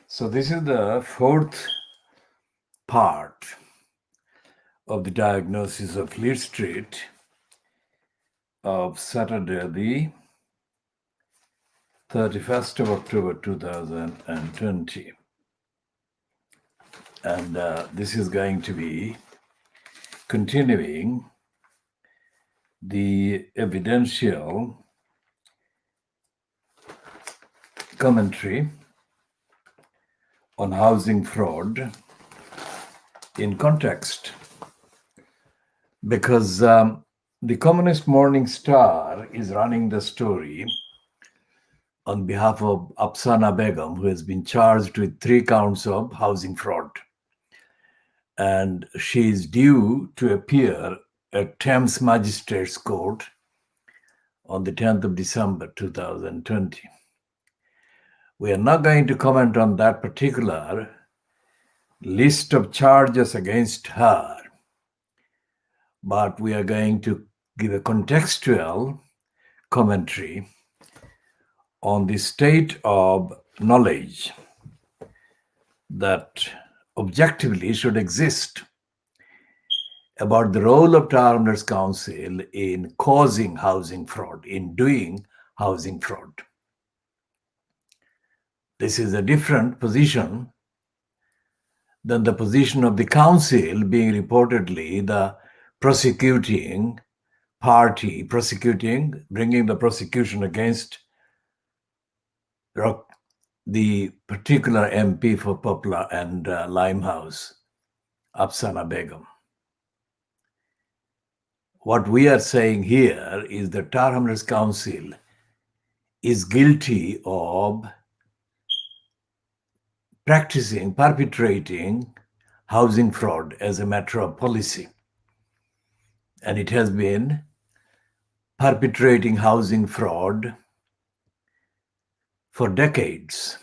So this is the fourth part of the diagnosis of Lead Street of Saturday, the 31st of October 2020. And this is going to be continuing the evidential commentary on housing fraud in context, because the Communist Morning Star is running the story on behalf of Afsana Begum, who has been charged with 3 counts of housing fraud. And she is due to appear at Thames Magistrates Court on the 10th of December 2020. We are not going to comment on that particular list of charges against her, but we are going to give a contextual commentary on the state of knowledge that objectively should exist about the role of Tower Hamlets Council in causing housing fraud, in doing housing fraud. This is a different position than the position of the council being reportedly the prosecuting party, bringing the prosecution against the particular MP for Poplar and Limehouse, Afsana Begum. What we are saying here is that Tower Hamlets Council is guilty of perpetrating housing fraud as a matter of policy. And it has been perpetrating housing fraud for decades.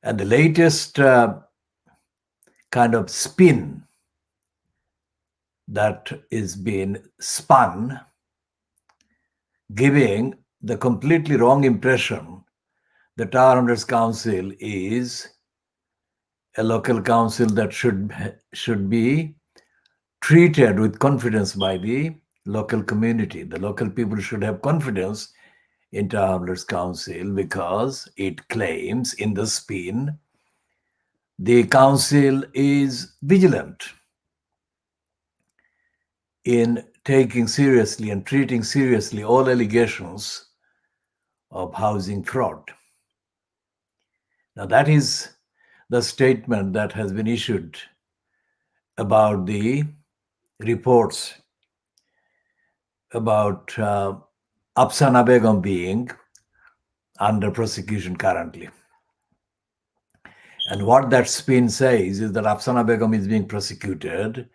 And the latest kind of spin that is being spun, giving the completely wrong impression the Tower Hamlets Council is a local council that should be treated with confidence by the local community. The local people should have confidence in Tower Hamlets Council because it claims in the spin the council is vigilant in taking seriously and treating seriously all allegations of housing fraud. Now, that is the statement that has been issued about the reports about Afsana Begum being under prosecution currently. And what that spin says is that Afsana Begum is being prosecuted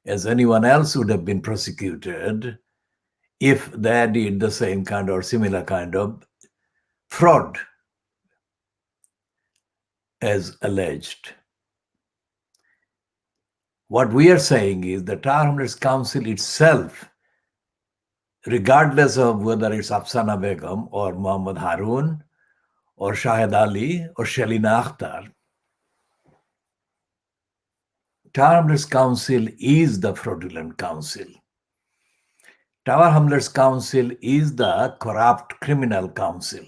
as anyone else would have been prosecuted if they did the same kind or similar kind of fraud as alleged. What we are saying is the Tower Hamlets Council itself, regardless of whether it's Afsana Begum or Muhammad Harun or Shahid Ali or Shelina Akhtar, Tower Hamlets Council is the fraudulent council. Tower Hamlets Council is the corrupt criminal council.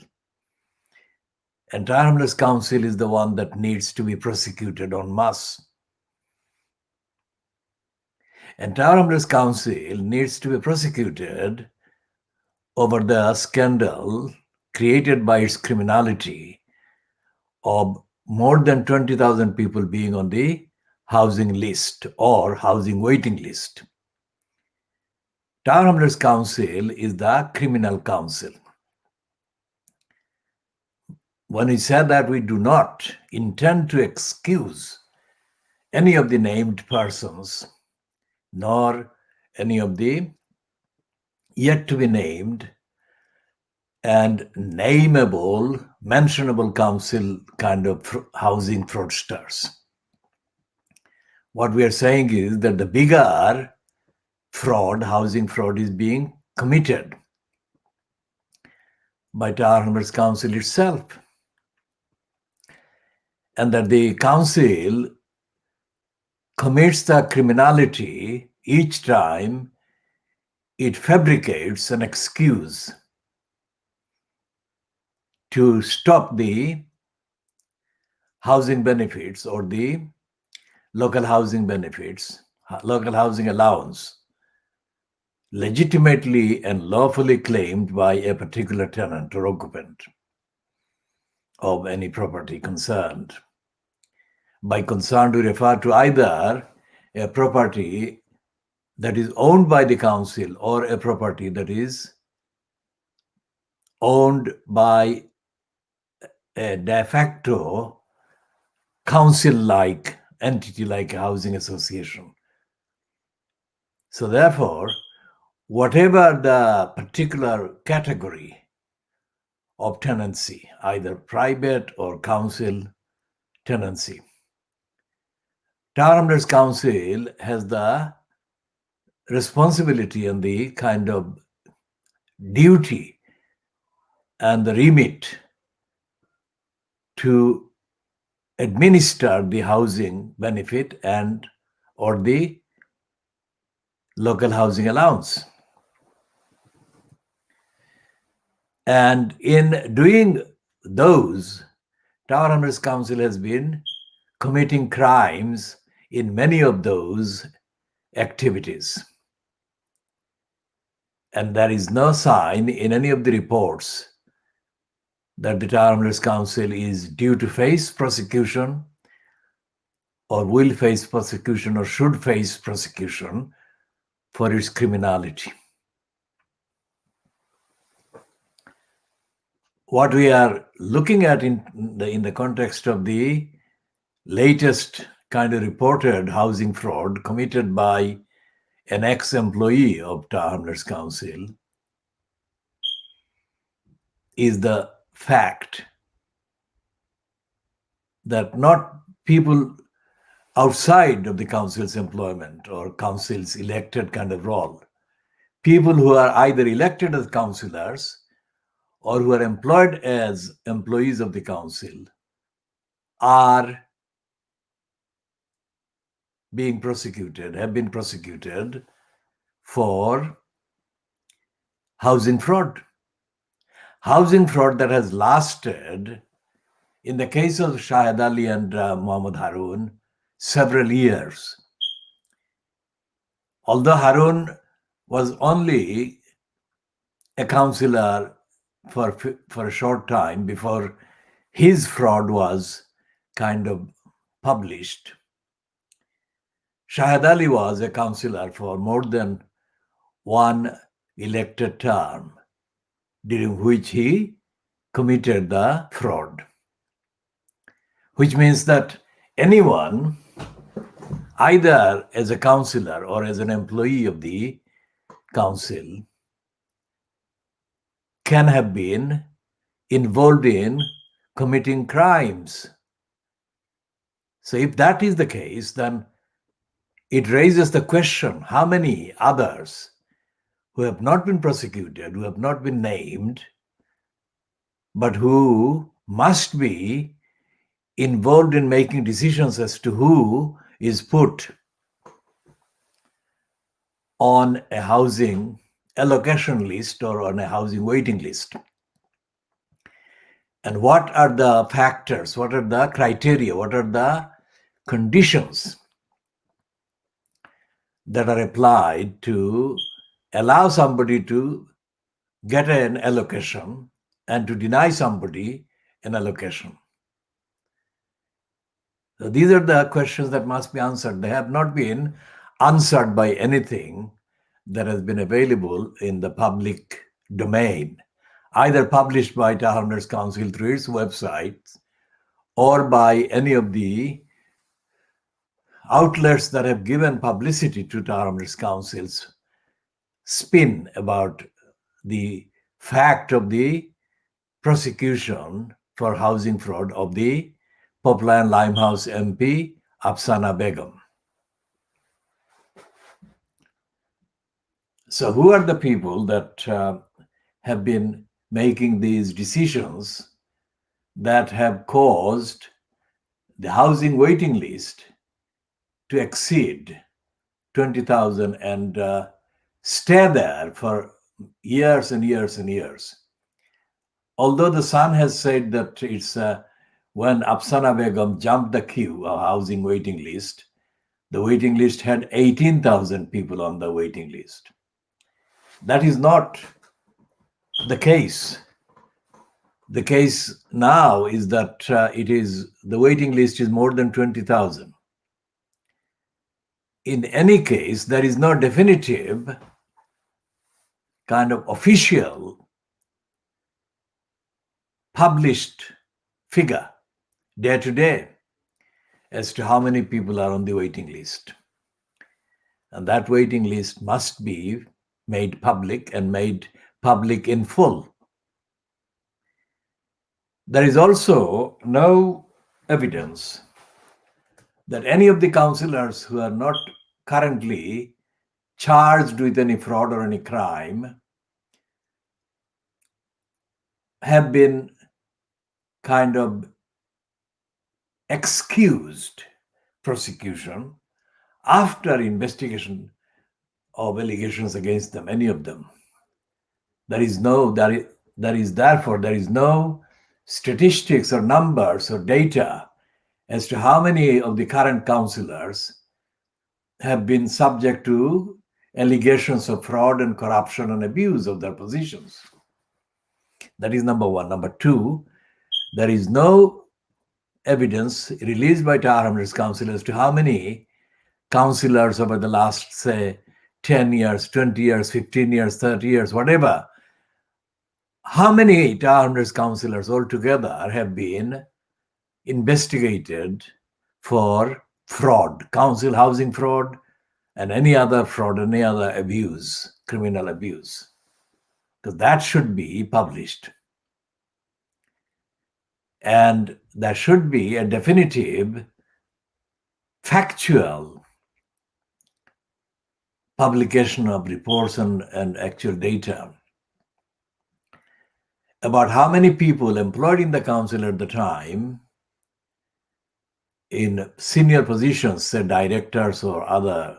And Tower Hamlets Council is the one that needs to be prosecuted en masse. And Tower Hamlets Council needs to be prosecuted over the scandal created by its criminality of more than 20,000 people being on the housing list or housing waiting list. Tower Hamlets Council is the criminal council. When we said that we do not intend to excuse any of the named persons, nor any of the yet to be named and nameable, mentionable council kind of housing fraudsters. What we are saying is that the bigger fraud, housing fraud, is being committed by Tower Hamlets Council itself. and that the council commits the criminality each time it fabricates an excuse to stop the housing benefits or the local housing benefits, local housing allowance, legitimately and lawfully claimed by a particular tenant or occupant of any property concerned. By concerned, we refer to either a property that is owned by the council or a property that is owned by a de facto council-like entity like a housing association. So therefore, whatever the particular category of tenancy, either private or council tenancy, Tower Hamlets Council has the responsibility and the kind of duty and the remit to administer the housing benefit and or the local housing allowance. And in doing those, Tower Hamlets Council has been committing crimes in many of those activities. And there is no sign in any of the reports that the Tower Hamlets Council is due to face prosecution or will face prosecution or should face prosecution for its criminality. What we are looking at in the context of the latest kind of reported housing fraud committed by an ex-employee of Tower Hamlets Council is the fact that not people outside of the council's employment or council's elected kind of role, people who are either elected as councillors or who are employed as employees of the council are being prosecuted, have been prosecuted for housing fraud. Housing fraud that has lasted, in the case of Shahid Ali and Muhammad Harun, several years. Although Harun was only a councillor for a short time before his fraud was kind of published, Shahid Ali was a councillor for more than one elected term, during which he committed the fraud. Which means that anyone, either as a councillor or as an employee of the council, can have been involved in committing crimes. So if that is the case, then it raises the question, how many others who have not been prosecuted, who have not been named, but who must be involved in making decisions as to who is put on a housing allocation list or on a housing waiting list. And what are the factors, what are the criteria, what are the conditions that are applied to allow somebody to get an allocation and to deny somebody an allocation. So these are the questions that must be answered. They have not been answered by anything that has been available in the public domain, either published by Tower Hamlets Council through its website or by any of the outlets that have given publicity to Tower Hamlets Council's spin about the fact of the prosecution for housing fraud of the Poplar and Limehouse MP Afsana Begum. So who are the people that have been making these decisions that have caused the housing waiting list to exceed 20,000 and stay there for years and years and years. Although the Sun has said that it's when Afsana Begum jumped the queue, a housing waiting list, the waiting list had 18,000 people on the waiting list. That is not the case. The case now is that the waiting list is more than 20,000. In any case, there is no definitive kind of official published figure day to day as to how many people are on the waiting list. And that waiting list must be made public and made public in full. There is also no evidence that any of the councillors who are not currently charged with any fraud or any crime have been kind of excused prosecution after investigation of allegations against them, any of them. There is therefore no statistics or numbers or data as to how many of the current councillors have been subject to allegations of fraud and corruption and abuse of their positions. That is number one. Number two, there is no evidence released by Tower Hamlets Council as to how many councillors over the last, say, 10 years, 20 years, 15 years, 30 years, whatever, how many Tower Hamlets councillors altogether have been investigated for fraud, council housing fraud, and any other fraud, any other abuse, criminal abuse. Because that should be published. And there should be a definitive, factual publication of reports and actual data about how many people employed in the council at the time in senior positions, say directors or other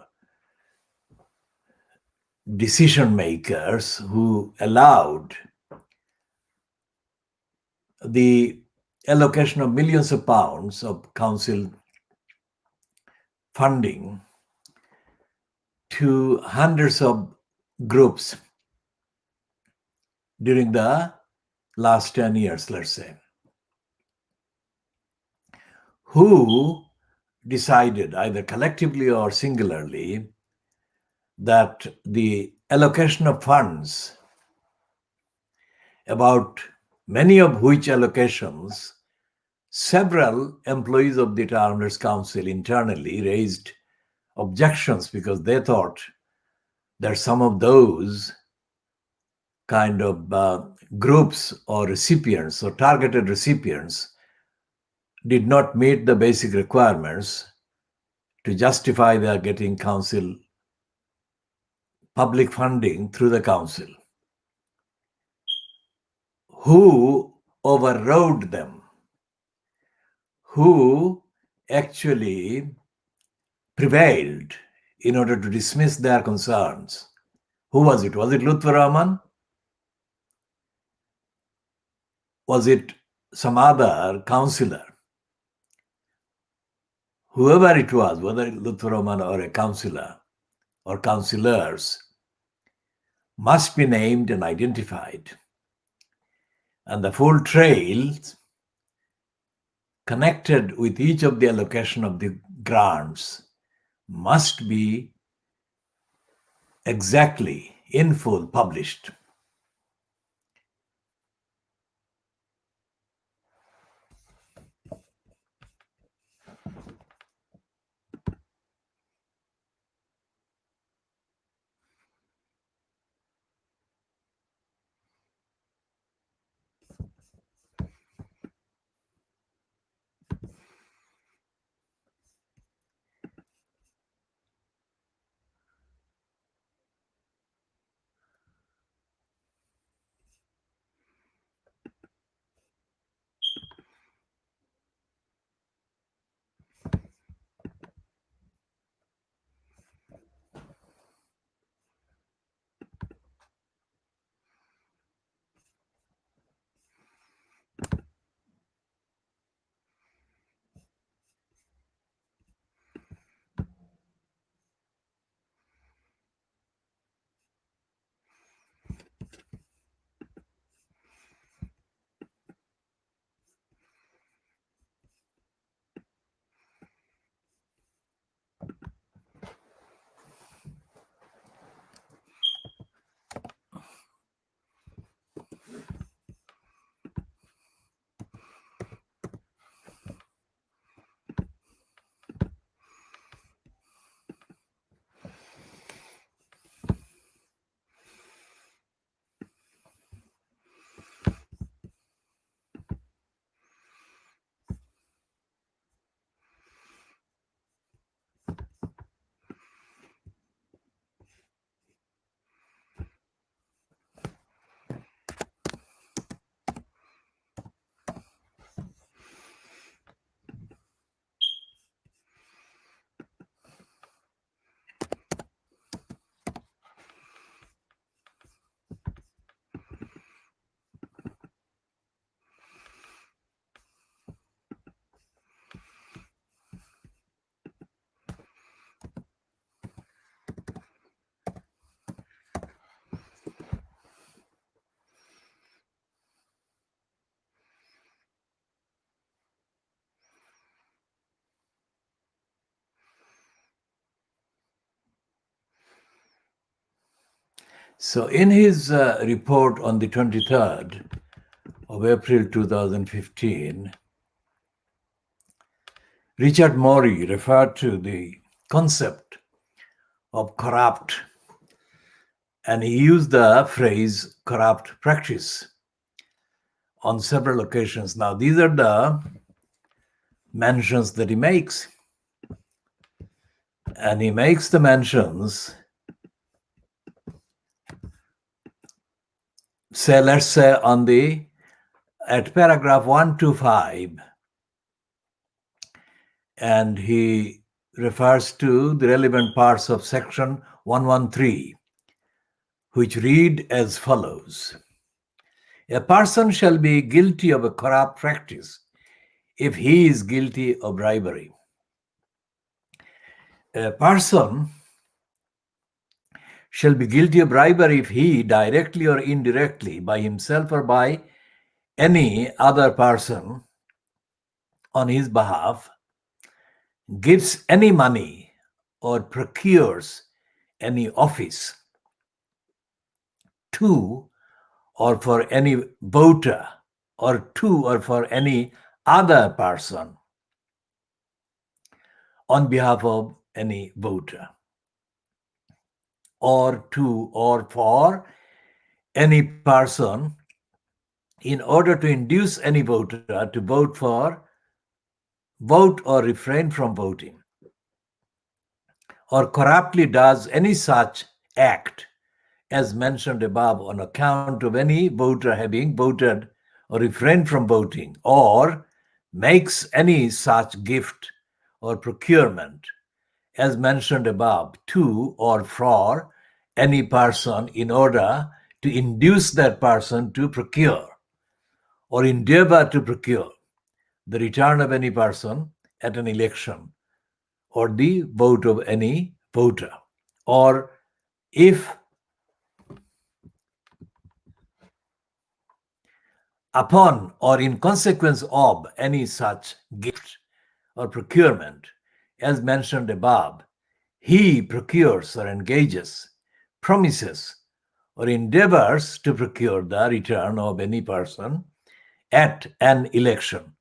decision makers, who allowed the allocation of millions of pounds of council funding to hundreds of groups during the last 10 years, let's say, who decided, either collectively or singularly, that the allocation of funds, about many of which allocations several employees of the Tower Hamlets Council internally raised objections because they thought that some of those kind of groups or recipients or targeted recipients did not meet the basic requirements to justify their getting council public funding through the council. Who overrode them? Who actually prevailed in order to dismiss their concerns? Who was it? Was it Lutfur Rahman? Was it some other councillor? Whoever it was, whether Lutfur Rahman or a councillor or councillors, must be named and identified. And the full trail connected with each of the allocation of the grants must be exactly in full published. So, in his report on the 23rd of April 2015, Richard Morey referred to the concept of corrupt, and he used the phrase corrupt practice on several occasions. Now, these are the mentions that he makes. And he makes the mentions, say, let's say at paragraph 125, and he refers to the relevant parts of section 113, which read as follows. A person shall be guilty of a corrupt practice if he is guilty of bribery. A person shall be guilty of bribery if he, directly or indirectly, by himself or by any other person on his behalf, gives any money or procures any office to or for any voter or to or for any other person on behalf of any voter, or to or for any person in order to induce any voter to vote or refrain from voting, or corruptly does any such act as mentioned above on account of any voter having voted or refrained from voting, or makes any such gift or procurement as mentioned above to or for any person in order to induce that person to procure or endeavor to procure the return of any person at an election or the vote of any voter, or if upon or in consequence of any such gift or procurement as mentioned above, he procures or engages, promises, or endeavors to procure the return of any person at an election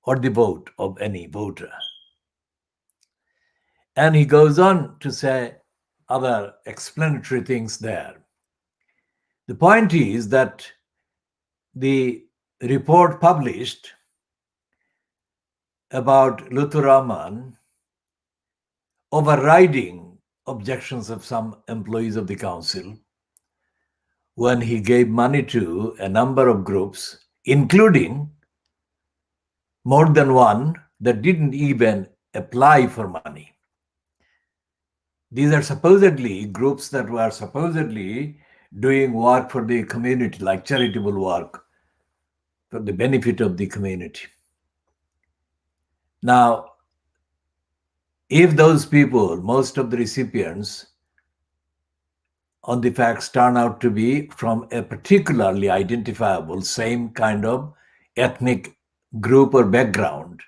or the vote of any voter. And he goes on to say other explanatory things there. The point is that the report published about Luthuraman overriding objections of some employees of the council when he gave money to a number of groups, including more than one that didn't even apply for money. These are supposedly groups that were supposedly doing work for the community, like charitable work for the benefit of the community. Now, if those people, most of the recipients on the facts turn out to be from a particularly identifiable, same kind of ethnic group or background,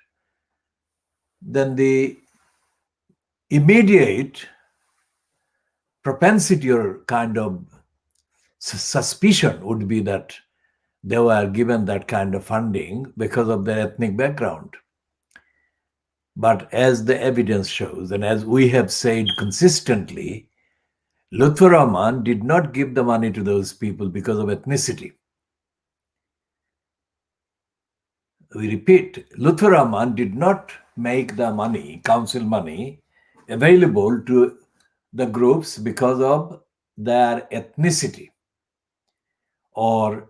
then the immediate propensity or kind of suspicion would be that they were given that kind of funding because of their ethnic background. But as the evidence shows, and as we have said consistently, Lutfur Rahman did not give the money to those people because of ethnicity. We repeat, Lutfur Rahman did not make the money, council money, available to the groups because of their ethnicity or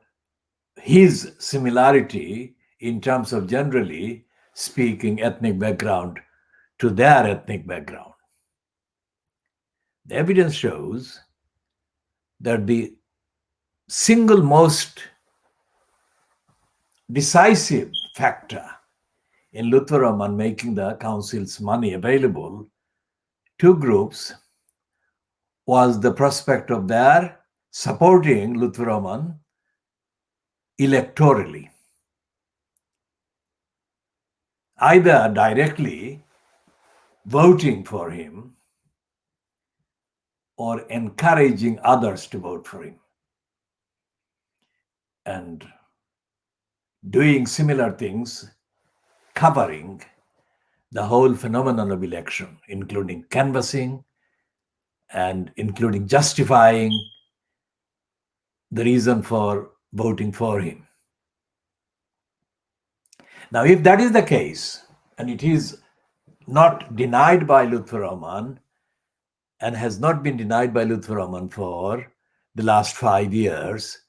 his similarity in terms of, generally speaking, ethnic background to their ethnic background. The evidence shows that the single most decisive factor in Lutfur Rahman making the council's money available to groups was the prospect of their supporting Lutfur Rahman electorally, either directly voting for him or encouraging others to vote for him, and doing similar things, covering the whole phenomenon of election, including canvassing and including justifying the reason for voting for him. Now, if that is the case, and it is not denied by Lutfur Rahman, and has not been denied by Lutfur Rahman for the last 5 years,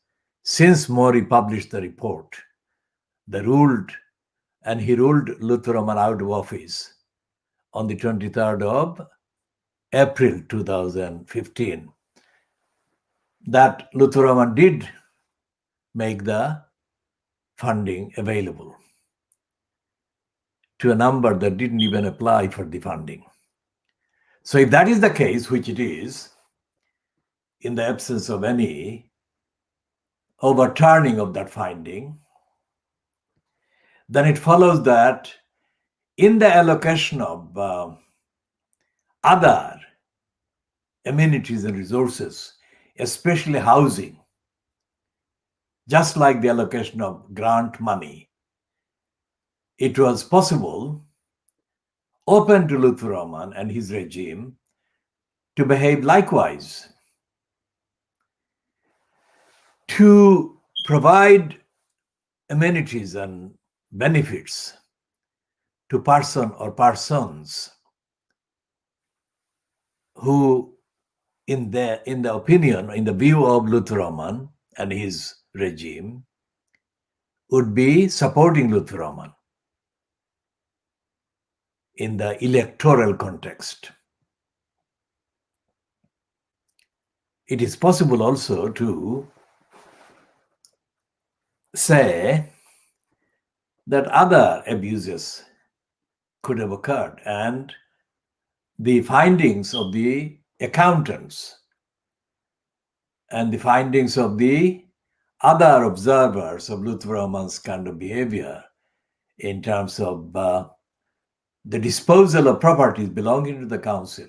since Mori published the report, he ruled Lutfur Rahman out of office on the 23rd of April 2015, that Lutfur Rahman did make the funding available to a number that didn't even apply for the funding. So if that is the case, which it is, in the absence of any overturning of that finding, then it follows that in the allocation of other amenities and resources, especially housing, just like the allocation of grant money, it was possible, open to Lutfur Rahman and his regime, to behave likewise, to provide amenities and benefits to person or persons who, in the opinion, in the view of Lutfur Rahman and his regime, would be supporting Lutfur Rahman in the electoral context. It is possible also to say that other abuses could have occurred, and the findings of the accountants and the findings of the other observers of Lutfur Rahman's kind of behavior in terms of the disposal of properties belonging to the council,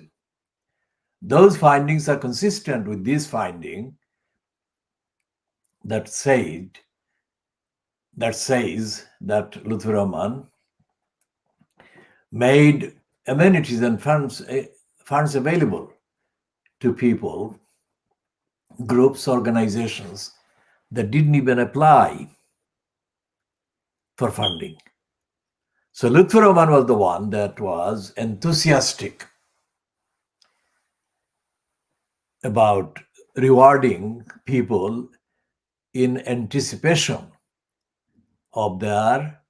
those findings are consistent with this finding that says that Lutfur Rahman made amenities and funds available to people, groups, organizations that didn't even apply for funding. So Lutfur Rahman was the one that was enthusiastic about rewarding people in anticipation of their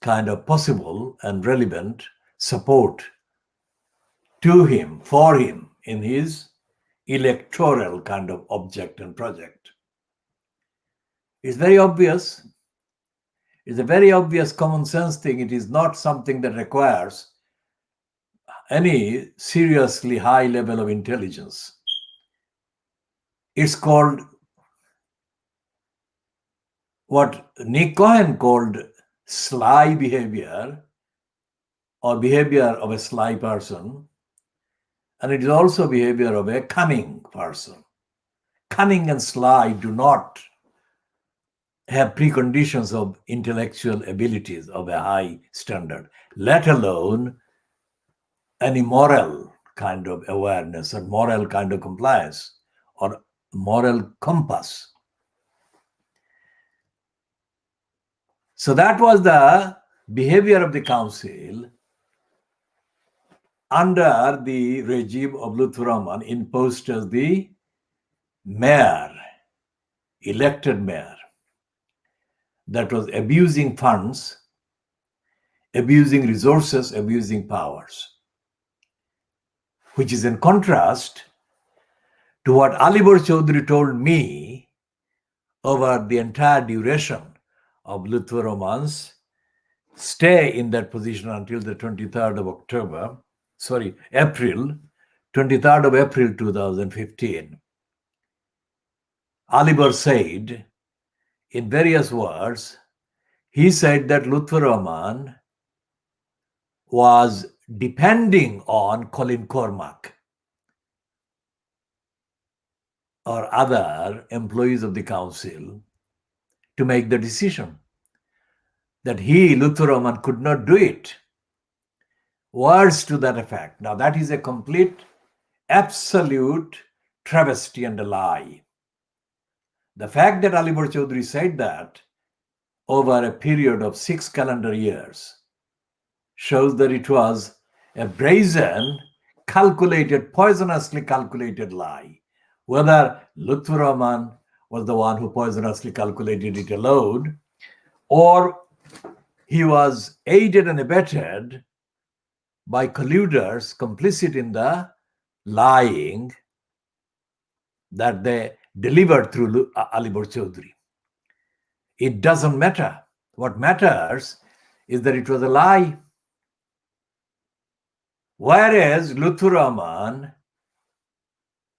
kind of possible and relevant support to him, for him, in his electoral kind of object and project. It's very obvious. It's a very obvious common sense thing. It is not something that requires any seriously high level of intelligence. It's called what Nick Cohen called sly behavior, or behavior of a sly person, and it is also behavior of a cunning person. Cunning and sly do not have preconditions of intellectual abilities of a high standard, let alone any moral kind of awareness or moral kind of compliance or moral compass. So that was the behavior of the council under the regime of Lutfur Rahman, imposed as the mayor, elected mayor, that was abusing funds, abusing resources, abusing powers, which is in contrast to what Alibor Chaudhry told me over the entire duration of Lutfur Rahman's stay in that position until the 23rd of April 2015. Alibor said, in various words, he said that Lutfur Rahman was depending on Colin Cormack or other employees of the council to make the decision that he, Luthuroman, could not do it. Words to that effect. Now, that is a complete, absolute travesty and a lie. The fact that Alibor Chaudhry said that over a period of 6 calendar years shows that it was a brazen, calculated, poisonously calculated lie. Whether Luthuroman was the one who poisonously calculated it alone, or he was aided and abetted by colluders complicit in the lying that they delivered through Alibor Chaudhry. It doesn't matter. What matters is that it was a lie. Whereas Luthuroman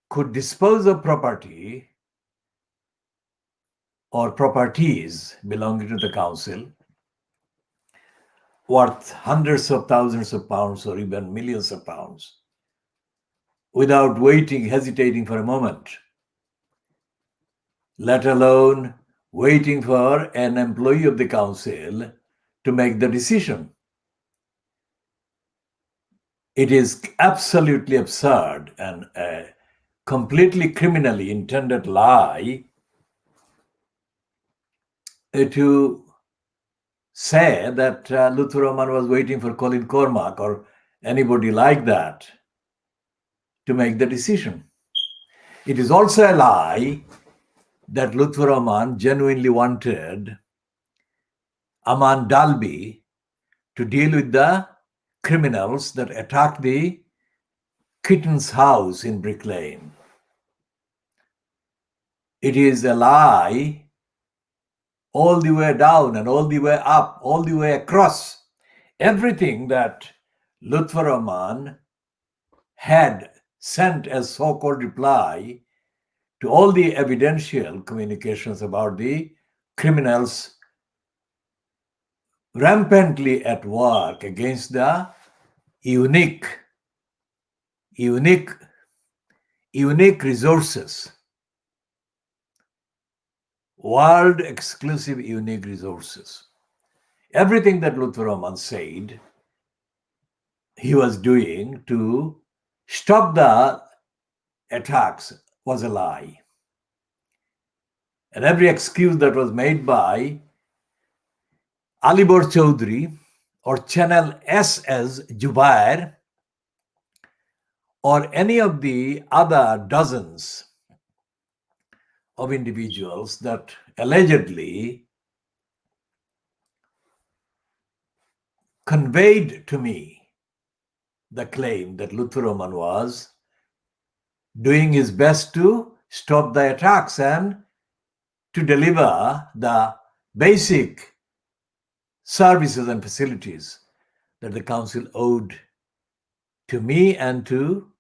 could dispose of property or properties belonging to the council worth hundreds of thousands of pounds or even millions of pounds without hesitating for a moment, let alone waiting for an employee of the council to make the decision. It is absolutely absurd and a completely criminally intended lie to say that Luthuroman was waiting for Colin Cormack or anybody like that to make the decision. It is also a lie that Luthuroman genuinely wanted Aman Dalby to deal with the criminals that attacked the Kitten's house in Brick Lane. It is a lie all the way down and all the way up, all the way across. Everything that Luthuroman had sent as so-called reply to all the evidential communications about the criminals rampantly at work against the unique resources, world exclusive unique resources. Everything that Luthuroman said he was doing to stop the attacks was a lie. And every excuse that was made by Alibor Chaudhry or Channel S as Jubair or any of the other dozens of individuals that allegedly conveyed to me the claim that Luthuroman was doing his best to stop the attacks and to deliver the basic services and facilities that the council owed to me and to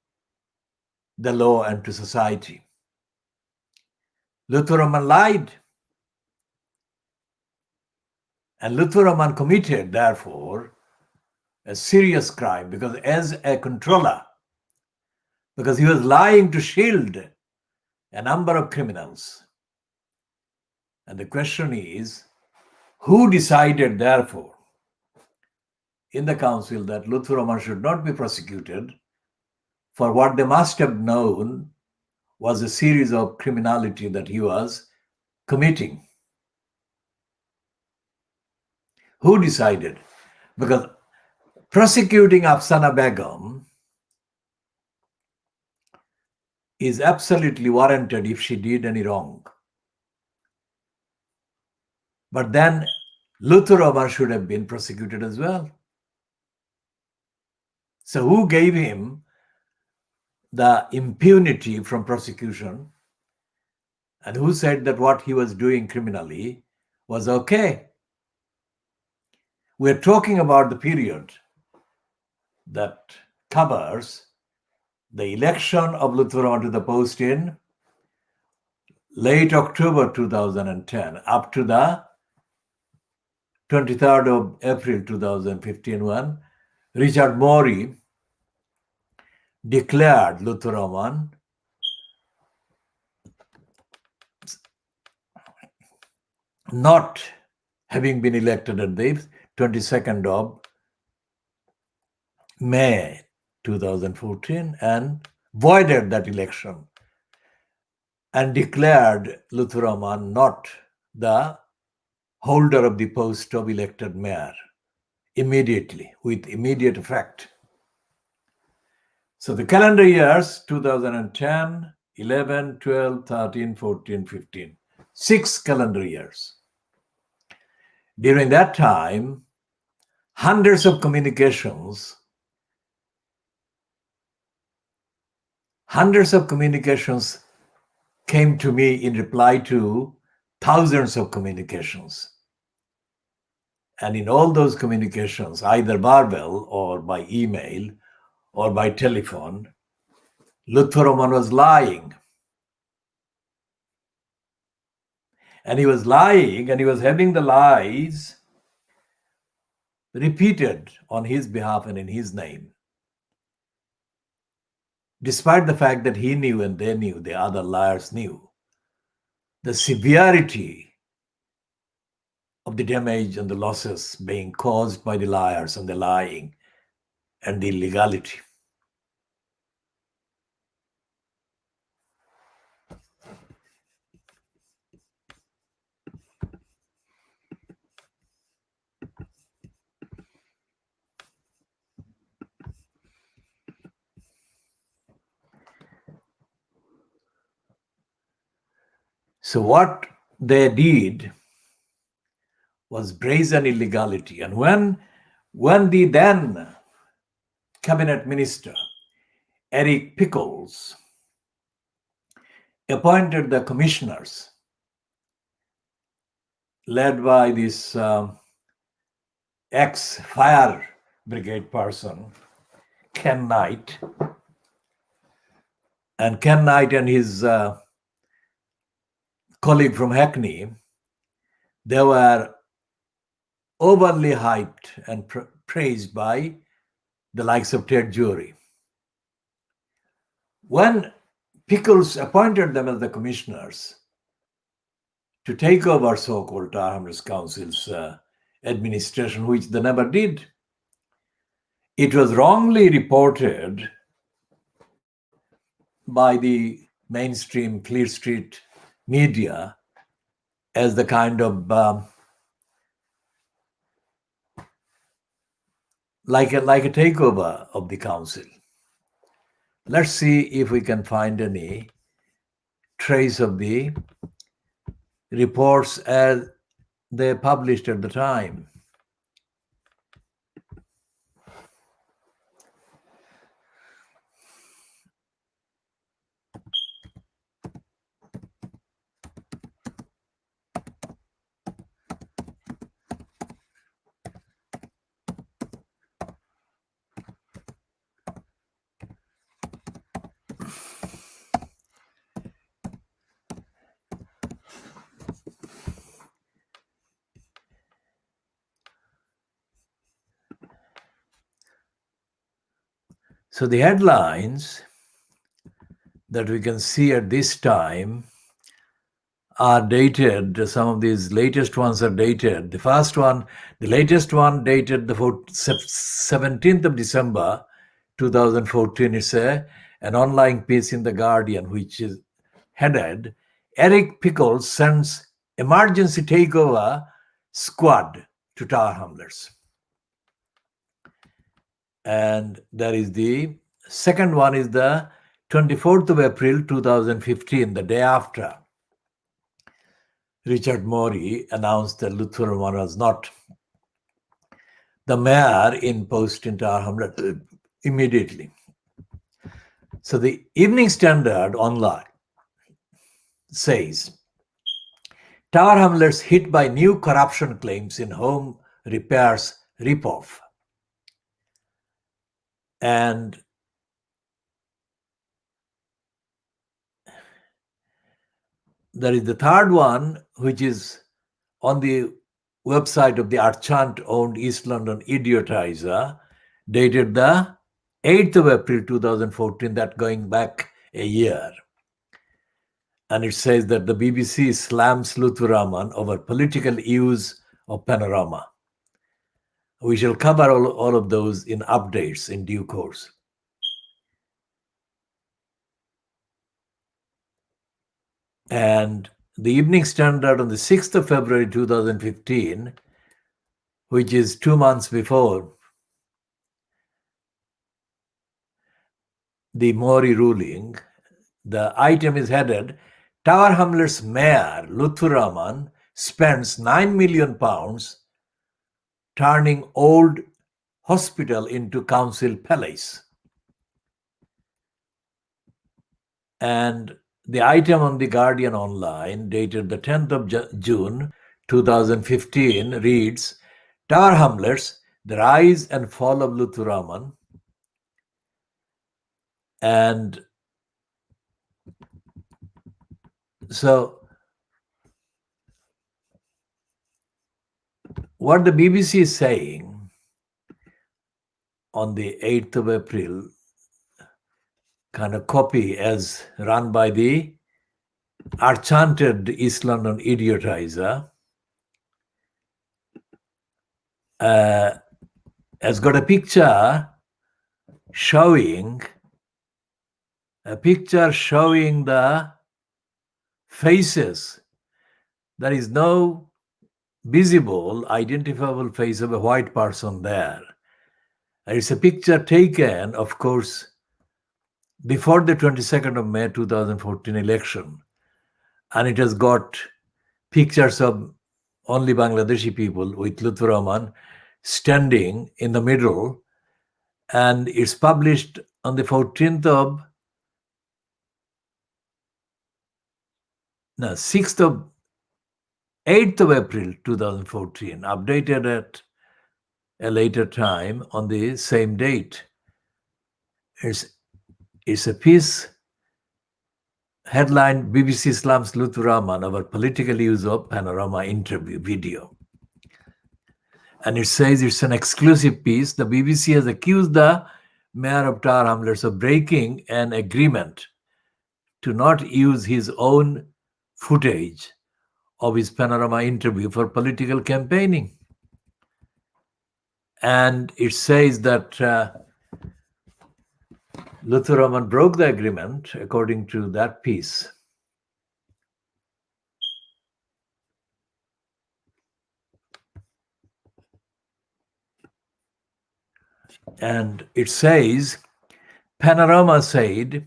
the law and to society. Luthuroman lied. And Luthuroman committed, therefore, a serious crime because as a controller, because he was lying to shield a number of criminals. And the question is, who decided, therefore, in the council that Luthuroman should not be prosecuted for what they must have known was a series of criminality that he was committing? Who decided? Because prosecuting Afsana Begum is absolutely warranted if she did any wrong. But then Luthuroman should have been prosecuted as well. So who gave him the impunity from prosecution? And who said that what he was doing criminally was okay? We're talking about the period that covers the election of Luthuroman to the post in late October 2010 up to the 23rd of April 2015 when Richard Morey declared Luthuroman not having been elected at the 22nd of May 2014 and voided that election and declared Lutfur Rahman not the holder of the post of elected mayor immediately, with immediate effect. So the calendar years 2010, 11, 12, 13, 14, 15, 6 calendar years. During that time, hundreds of communications came to me in reply to thousands of communications. And in all those communications, either verbal or by email or by telephone, Lutfur Rahman was lying. And he was lying, and he was having the lies repeated on his behalf and in his name, despite the fact that he knew and they knew, the other liars knew, the severity of the damage and the losses being caused by the liars and the lying and the illegality. So what they did was brazen illegality. And when the then cabinet minister, Eric Pickles, appointed the commissioners led by this ex-fire brigade person, Ken Knight, and Ken Knight and his colleague from Hackney, they were overly hyped and praised by the likes of Ted Jury. When Pickles appointed them as the commissioners to take over so-called Tower Hamlets Council's administration, which they never did, it was wrongly reported by the mainstream Clear Street media as the kind of like a takeover of the council. Let's see if we can find any trace of the reports as they published at the time. So the headlines that we can see at this time are dated. Some of these latest ones are dated. The first one, the latest one dated the 17th of December 2014. It's an online piece in The Guardian, which is headed, Eric Pickles sends emergency takeover squad to Tower Hamlets. And there is the second one is the 24th of April 2015, the day after Richard Morey announced that Lutfur Rahman was not the mayor in post in Tower Hamlets immediately. So the Evening Standard online says, Tower Hamlets hit by new corruption claims in home repairs ripoff. And there is the third one, which is on the website of the Archant-owned East London Idiotizer, dated the 8th of April 2014, that going back a year. And it says that the BBC slams Luthuraman over political use of panorama. We shall cover all of those in updates in due course. And the Evening Standard on the 6th of February 2015, which is 2 months before the Mori ruling, the item is headed, Tower Hamlets Mayor Luthuraman spends £9 million turning old hospital into council palace. And the item on the Guardian Online, dated the 10th of June 2015, reads, Tower Hamlets, the rise and fall of Luthuraman. And so what the BBC is saying on the 8th of April, kind of copy as run by the enchanted East London idiotizer, has got a picture showing the faces. There is no visible, identifiable face of a white person there. It's a picture taken, of course, before the 22nd of May 2014 election. And it has got pictures of only Bangladeshi people with Luthuraman standing in the middle. And it's published on the 6th of 8th of April 2014, updated at a later time on the same date. It's a piece headlined BBC slams Luthuraman over political use of panorama interview video. And it says it's an exclusive piece. The BBC has accused the mayor of Tower Hamlets of breaking an agreement to not use his own footage of his panorama interview for political campaigning. And it says that Luthuraman broke the agreement according to that piece. And it says, Panorama said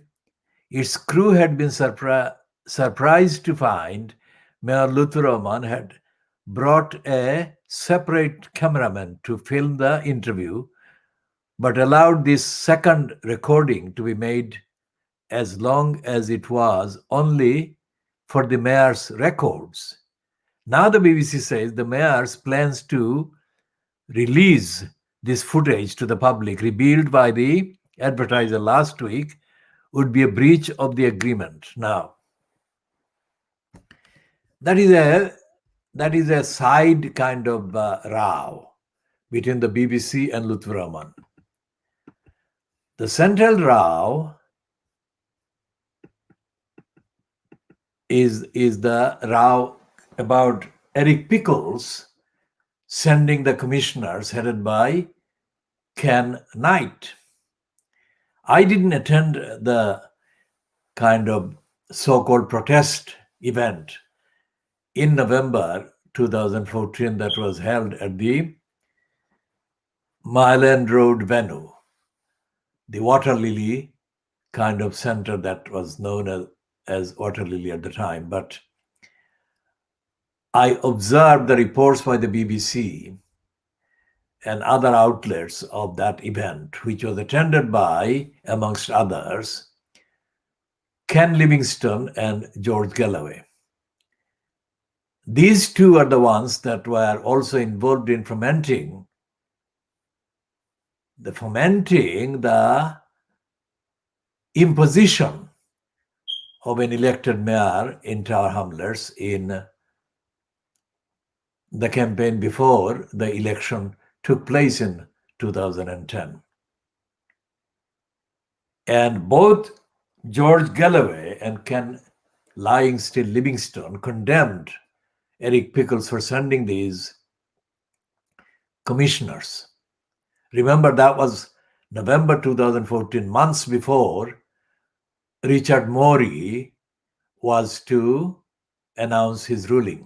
its crew had been surprised to find Mayor Luthuraman had brought a separate cameraman to film the interview, but allowed this second recording to be made as long as it was only for the mayor's records. Now the BBC says the mayor plans to release this footage to the public, revealed by the advertiser last week, would be a breach of the agreement. Now, that is a side kind of row between the BBC and Luthuraman. The central row is the row about Eric Pickles sending the commissioners headed by Ken Knight. I didn't attend the kind of so-called protest event in November 2014 that was held at the Mile End Road venue, the Water Lily kind of center that was known as Water Lily at the time. But I observed the reports by the BBC and other outlets of that event, which was attended by, amongst others, Ken Livingstone and George Galloway. These two are the ones that were also involved in fomenting the imposition of an elected mayor in Tower Hamlets in the campaign before the election took place in 2010. And both George Galloway and Ken Lying Still Livingstone condemned Eric Pickles for sending these commissioners. Remember, that was November 2014, months before Richard Morey was to announce his ruling.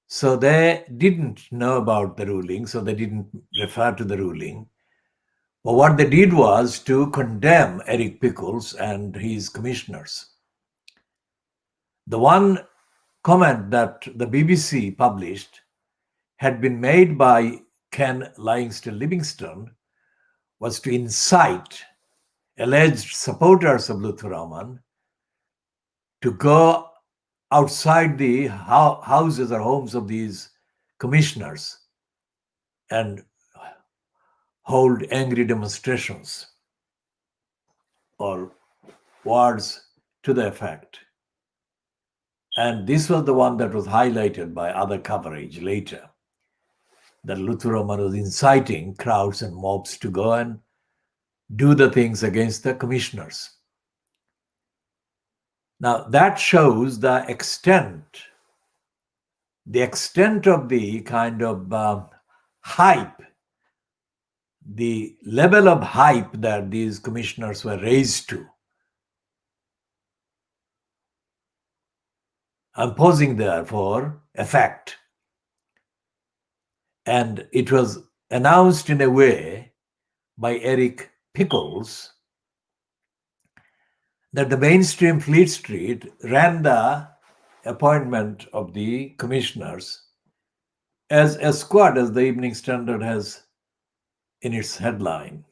So they didn't know about the ruling, so they didn't refer to the ruling. But what they did was to condemn Eric Pickles and his commissioners. The one comment that the BBC published had been made by Ken Lyingstone Livingstone was to incite alleged supporters of Luther Rahman to go outside the houses or homes of these commissioners and hold angry demonstrations or words to the effect. And this was the one that was highlighted by other coverage later, that Luther Rahman was inciting crowds and mobs to go and do the things against the commissioners. Now that shows the extent of the kind of hype, the level of hype that these commissioners were raised to. I'm pausing there for effect. And it was announced in a way by Eric Pickles that the mainstream Fleet Street ran the appointment of the commissioners as a squad, as the Evening Standard has in its headline.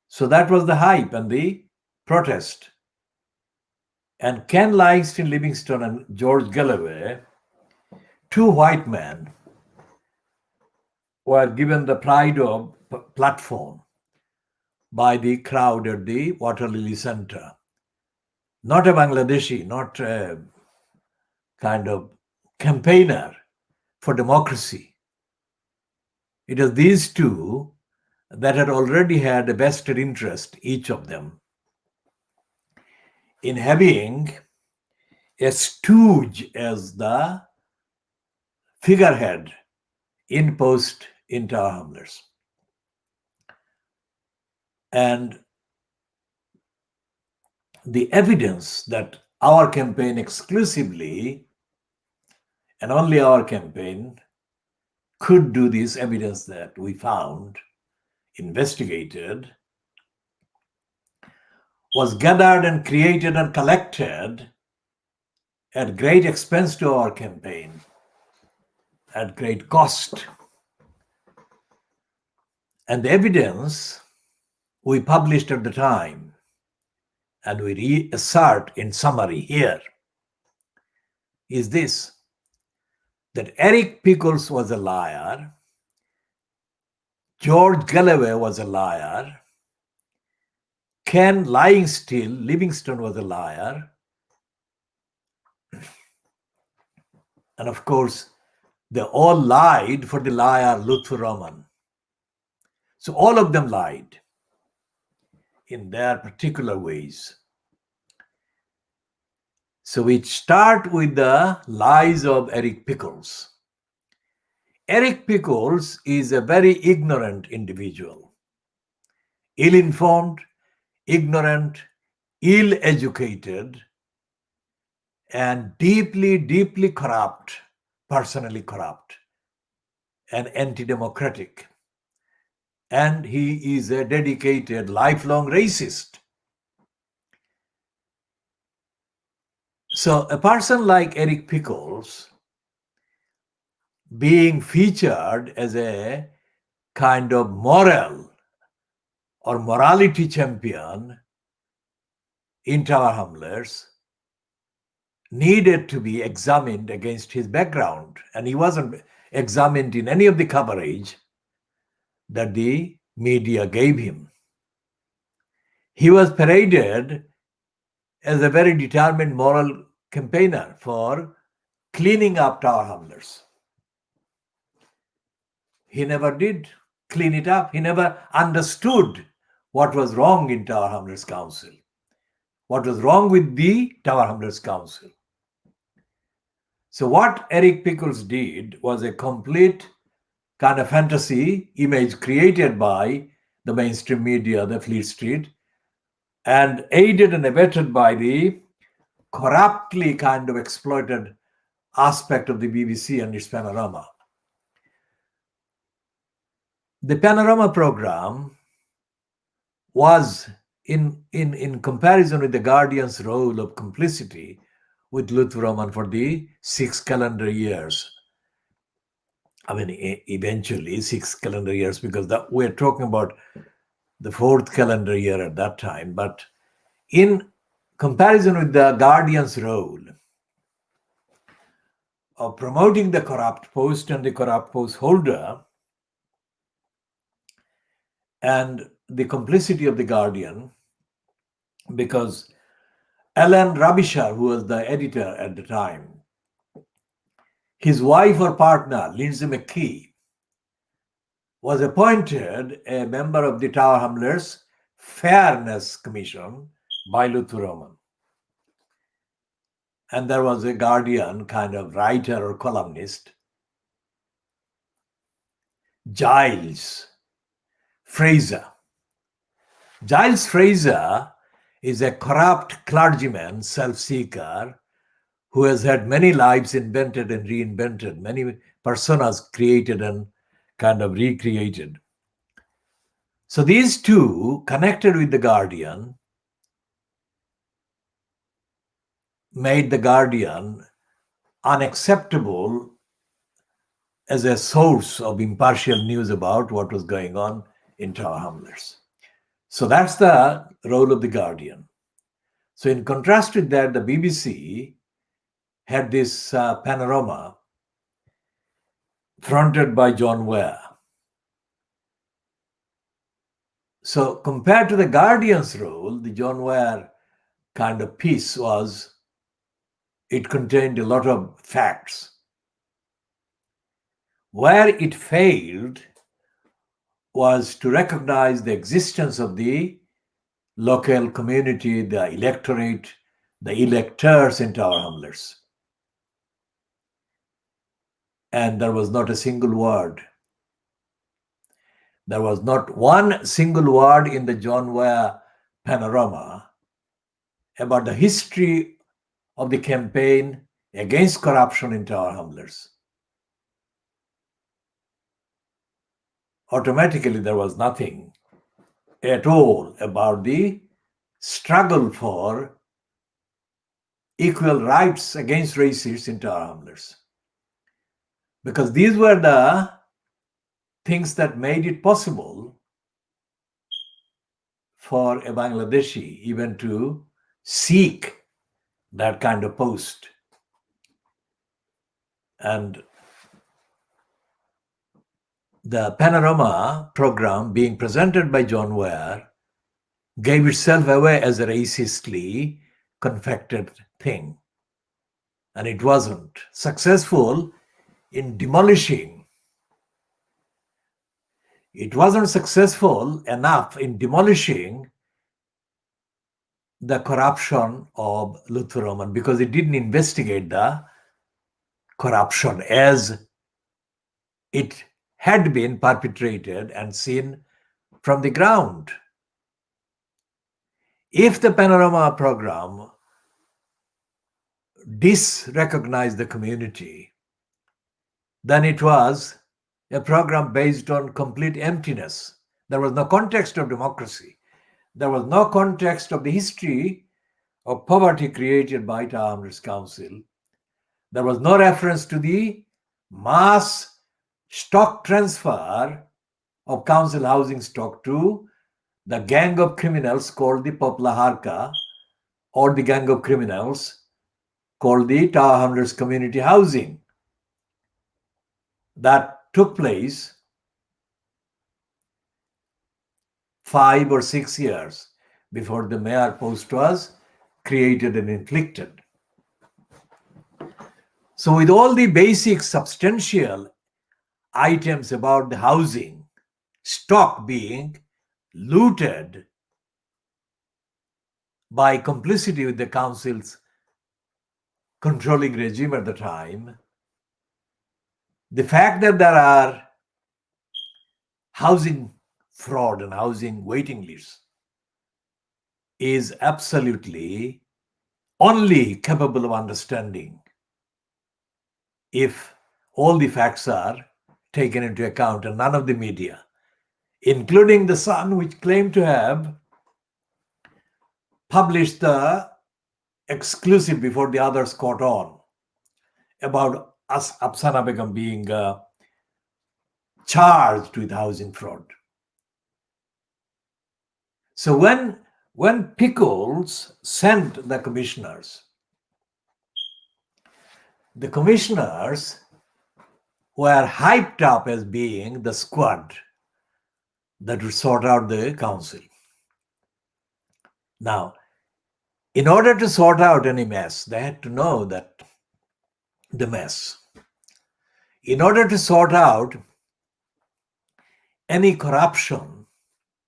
So that was the hype and the protest. And Ken Lyingstone Livingstone and George Galloway, two white men, were given the pride of platform by the crowd at the Water Lily Center. Not a Bangladeshi, not a kind of campaigner for democracy. It was these two that had already had a vested interest, each of them, in having a stooge as the figurehead in post in Tower Hamlets. And the evidence that our campaign exclusively and only our campaign could do this, evidence that we found, investigated, was gathered and created and collected at great expense to our campaign, at great cost. And the evidence we published at the time, and we reassert in summary here, is this: that Eric Pickles was a liar, George Galloway was a liar, Ken Lyingstone Livingstone was a liar, and of course, they all lied for the liar Luther Rahman. So all of them lied in their particular ways. So we start with the lies of Eric Pickles. Eric Pickles is a very ignorant individual, ill-informed, ignorant, ill-educated, and deeply, deeply corrupt, personally corrupt, and anti-democratic. And he is a dedicated, lifelong racist. So a person like Eric Pickles being featured as a kind of moral or morality champion in Tower Hamlets needed to be examined against his background. And he wasn't examined in any of the coverage that the media gave him. He was paraded as a very determined moral campaigner for cleaning up Tower Hamlets. He never did clean it up. He never understood what was wrong in Tower Hamlets Council. what was wrong with the Tower Hamlets Council. So what Eric Pickles did was a complete kind of fantasy image created by the mainstream media, the Fleet Street, and aided and abetted by the corruptly kind of exploited aspect of the BBC and its panorama. The panorama program was in comparison with the Guardian's role of complicity with Luther Roman for the 6 calendar years. I mean, eventually 6 calendar years, because we're talking about the 4th calendar year at that time. But in comparison with the Guardian's role of promoting the corrupt post and the corrupt post holder, and the complicity of the Guardian, because Alan Rabishar, who was the editor at the time, his wife or partner, Lindsay McKee, was appointed a member of the Tower Hamlets Fairness Commission by Luther Roman. And there was a Guardian kind of writer or columnist, Giles Fraser. Giles Fraser is a corrupt clergyman, self-seeker, who has had many lives invented and reinvented, many personas created and kind of recreated. So these two, connected with the Guardian, made the Guardian unacceptable as a source of impartial news about what was going on in Tower Hamlets. So that's the role of the Guardian. So in contrast with that, the BBC had this panorama fronted by John Ware. So compared to the Guardian's role, the John Ware kind of piece was, it contained a lot of facts. Where it failed was to recognize the existence of the local community, the electorate, the electors in Tower Hamlets. And there was not a single word. There was not one single word in the John Ware panorama about the history of the campaign against corruption in Tower Hamlets. Automatically, there was nothing at all about the struggle for equal rights against racists in Tower Hamlets. Because these were the things that made it possible for a Bangladeshi even to seek that kind of post. And the panorama program being presented by John Ware gave itself away as a racistly confected thing. And it wasn't successful in demolishing. It wasn't successful enough in demolishing the corruption of Luther Roman, because it didn't investigate the corruption as it had been perpetrated and seen from the ground. If the panorama program disrecognized the community, then it was a program based on complete emptiness. There was no context of democracy. There was no context of the history of poverty created by Tower Hamlets Council. There was no reference to the mass stock transfer of council housing stock to the gang of criminals called the Popla Harka, or the gang of criminals called the Tower Hamlets Community Housing. That took place 5 or 6 years before the mayor post was created and inflicted. So with all the basic substantial items about the housing stock being looted by complicity with the council's controlling regime at the time, the fact that there are housing fraud and housing waiting lists is absolutely only capable of understanding if all the facts are taken into account, and none of the media, including the Sun, which claimed to have published the exclusive before the others caught on about Afsana Begum being charged with housing fraud. So when Pickles sent the commissioners were hyped up as being the squad that would sort out the council. Now, in order to sort out any mess, they had to know that the mess. In order to sort out any corruption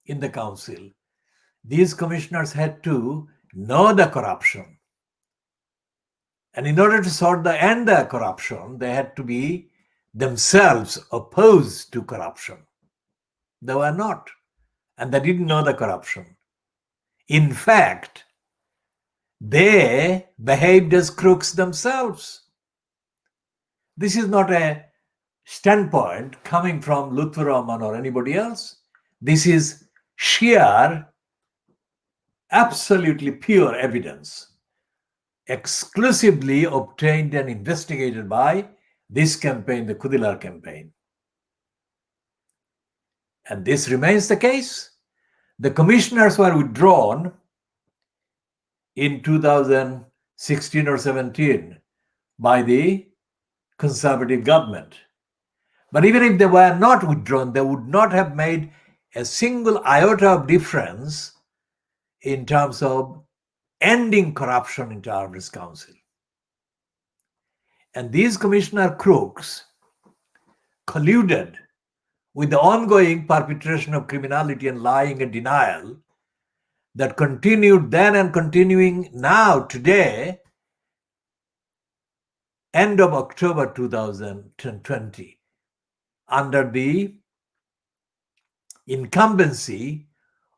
in the council, these commissioners had to know the corruption. And in order to end the corruption, they had to be themselves opposed to corruption. They were not, and they didn't know the corruption. In fact, they behaved as crooks themselves. This is not a standpoint coming from Lutfur Rahman or anybody else. This is sheer, absolutely pure evidence, exclusively obtained and investigated by this campaign, the Kudilar campaign. And this remains the case. The commissioners were withdrawn in 2016 or 17 by the conservative government. But even if they were not withdrawn, they would not have made a single iota of difference in terms of ending corruption in our Hrs Council. And these commissioner crooks colluded with the ongoing perpetration of criminality and lying and denial that continued then and continuing now, today, end of October 2020, under the incumbency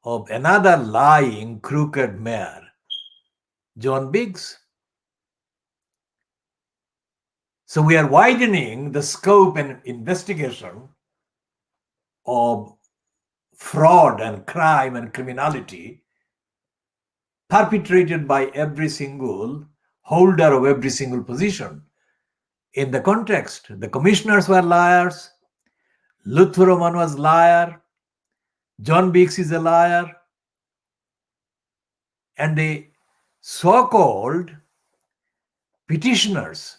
of another lying, crooked mayor, John Biggs. So we are widening the scope and investigation of fraud and crime and criminality perpetrated by every single holder of every single position. In the context, the commissioners were liars, Lutfur Rahman was liar, John Biggs is a liar, and the so-called petitioners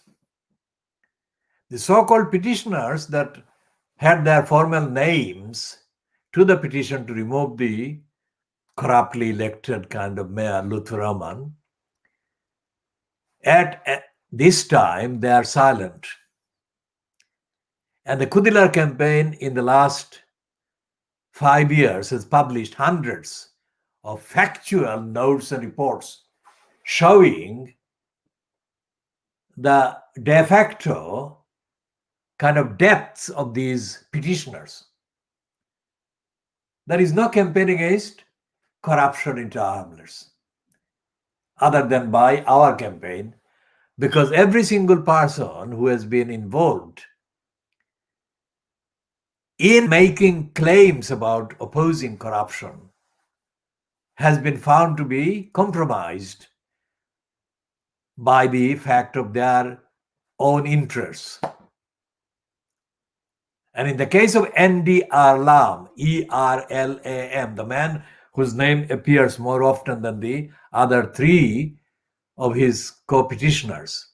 that had their formal names to the petition to remove the corruptly elected kind of mayor, Lutfur Rahman, at this time they are silent. And the Kudilar campaign in the last 5 years has published hundreds of factual notes and reports showing the de facto kind of depths of these petitioners. There is no campaign against corruption in our Hrs other than by our campaign, because every single person who has been involved in making claims about opposing corruption has been found to be compromised by the fact of their own interests. And in the case of N.D. Erlam, E-R-L-A-M, the man whose name appears more often than the other three of his co-petitioners,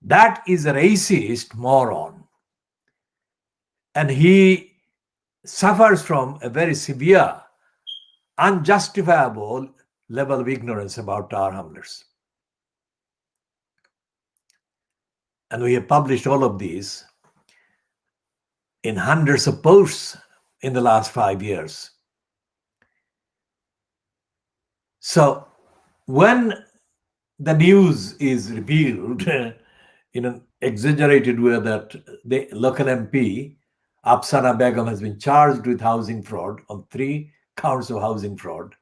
that is a racist moron. And he suffers from a very severe, unjustifiable level of ignorance about our Hrs. And we have published all of these in hundreds of posts in the last 5 years. So when the news is revealed in an exaggerated way that the local MP, Afsana Begum, has been charged with housing fraud on 3 counts of housing fraud,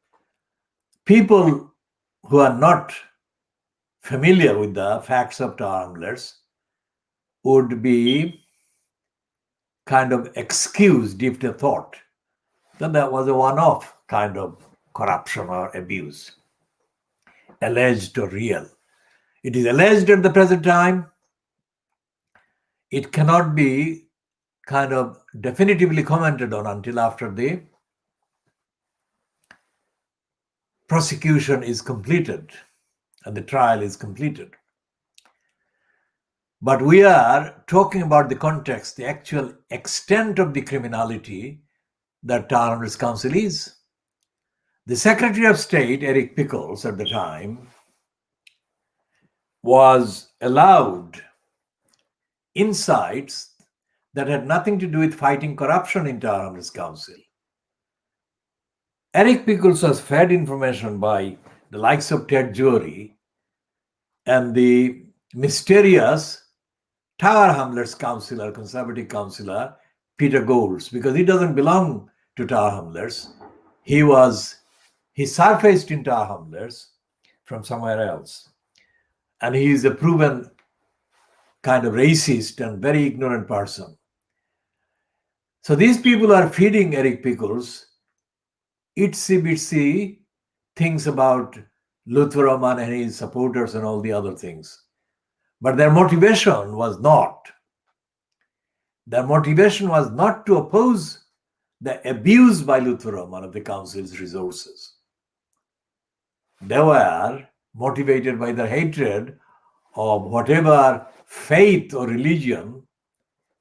people who are not familiar with the facts of Tower Hamlets would be kind of excused if they thought that that was a one-off kind of corruption or abuse, alleged or real. It is alleged at the present time. It cannot be kind of definitively commented on until after the prosecution is completed and the trial is completed. But we are talking about the context, the actual extent of the criminality that Tower Hamlets Council is. The Secretary of State, Eric Pickles, at the time, was allowed insights that had nothing to do with fighting corruption in Tower Hamlets Council. Eric Pickles was fed information by the likes of Ted Jory and the mysterious Tower Hamlets councillor, conservative councillor, Peter Golds, because he doesn't belong to Tower Hamlets. He surfaced in Tower Hamlets from somewhere else. And he is a proven kind of racist and very ignorant person. So these people are feeding Eric Pickles itsy bitsy things about Luther Roman and his supporters and all the other things. But their motivation was not. Their motivation was not to oppose the abuse by Luther Roman of the council's resources. They were motivated by their hatred of whatever faith or religion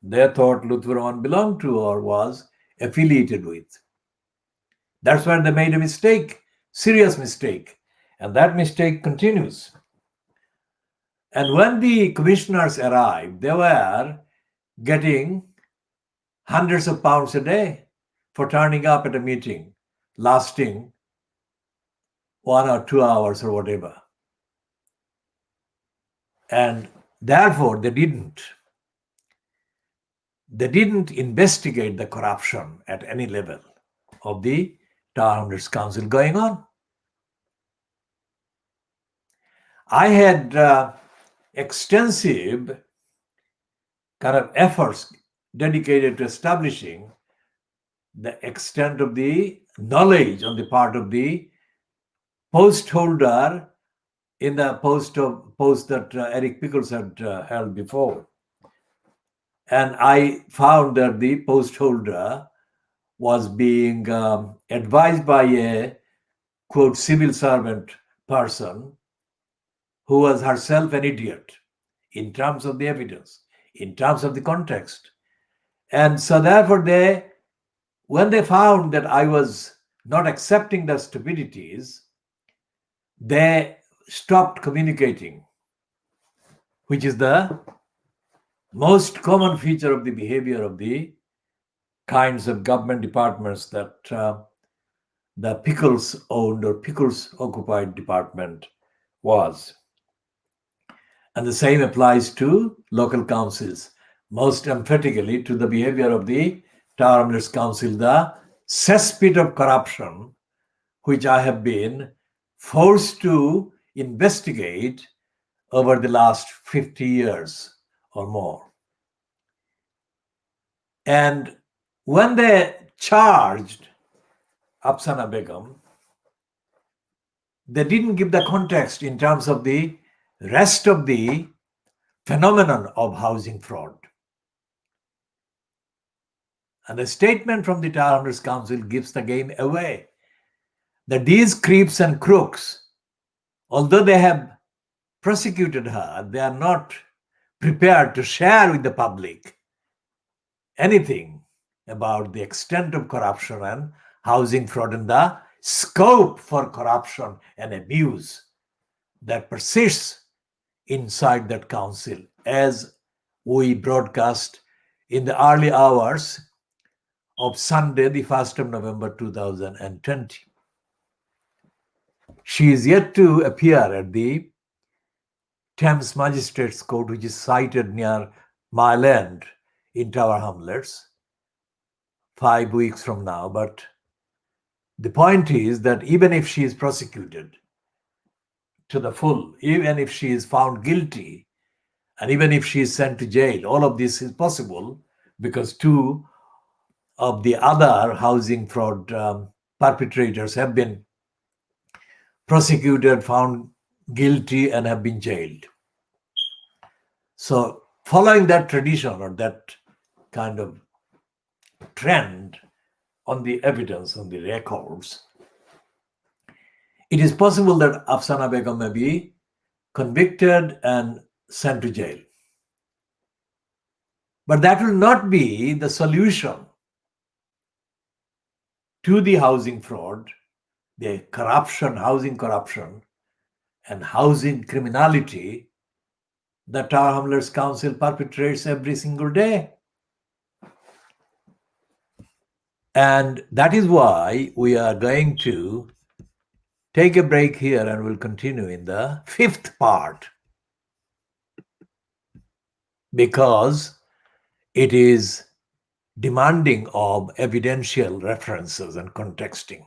they thought Luther Roman belonged to or was affiliated with. That's where they made a mistake, serious mistake. And that mistake continues. And when the commissioners arrived, they were getting hundreds of pounds a day for turning up at a meeting lasting 1 or 2 hours or whatever. And therefore, they didn't investigate the corruption at any level of the Tower Hamlets Council going on. I had extensive kind of efforts dedicated to establishing the extent of the knowledge on the part of the post holder in the post that Eric Pickles had held before. And I found that the post holder was being advised by a, quote, civil servant person who was herself an idiot in terms of the evidence, in terms of the context. And so therefore when they found that I was not accepting the stupidities, they stopped communicating, which is the most common feature of the behavior of the kinds of government departments that the Pickles owned or Pickles occupied department was. And the same applies to local councils, most emphatically to the behavior of the Tower Hamlets Council, the cesspit of corruption, which I have been forced to investigate over the last 50 years or more. And when they charged Afsana Begum, they didn't give the context in terms of the rest of the phenomenon of housing fraud. And the statement from the Tower Hamlets Council gives the game away. That these creeps and crooks, although they have prosecuted her, they are not prepared to share with the public anything about the extent of corruption and housing fraud and the scope for corruption and abuse that persists inside that council, as we broadcast in the early hours of Sunday, the 1st of November 2020. She is yet to appear at the Thames Magistrates Court, which is sited near Mile End in Tower Hamlets, 5 weeks from now. But the point is that even if she is prosecuted to the full, even if she is found guilty, and even if she is sent to jail, all of this is possible because two of the other housing fraud perpetrators have been prosecuted, found guilty, and have been jailed. So, following that tradition or that kind of trend on the evidence, on the records, it is possible that Afsana Begum may be convicted and sent to jail. But that will not be the solution to the housing fraud, the corruption, housing corruption, and housing criminality that Tower Hamlets Council perpetrates every single day. And that is why we are going to take a break here and we'll continue in the fifth part, because it is demanding of evidential references and contexting.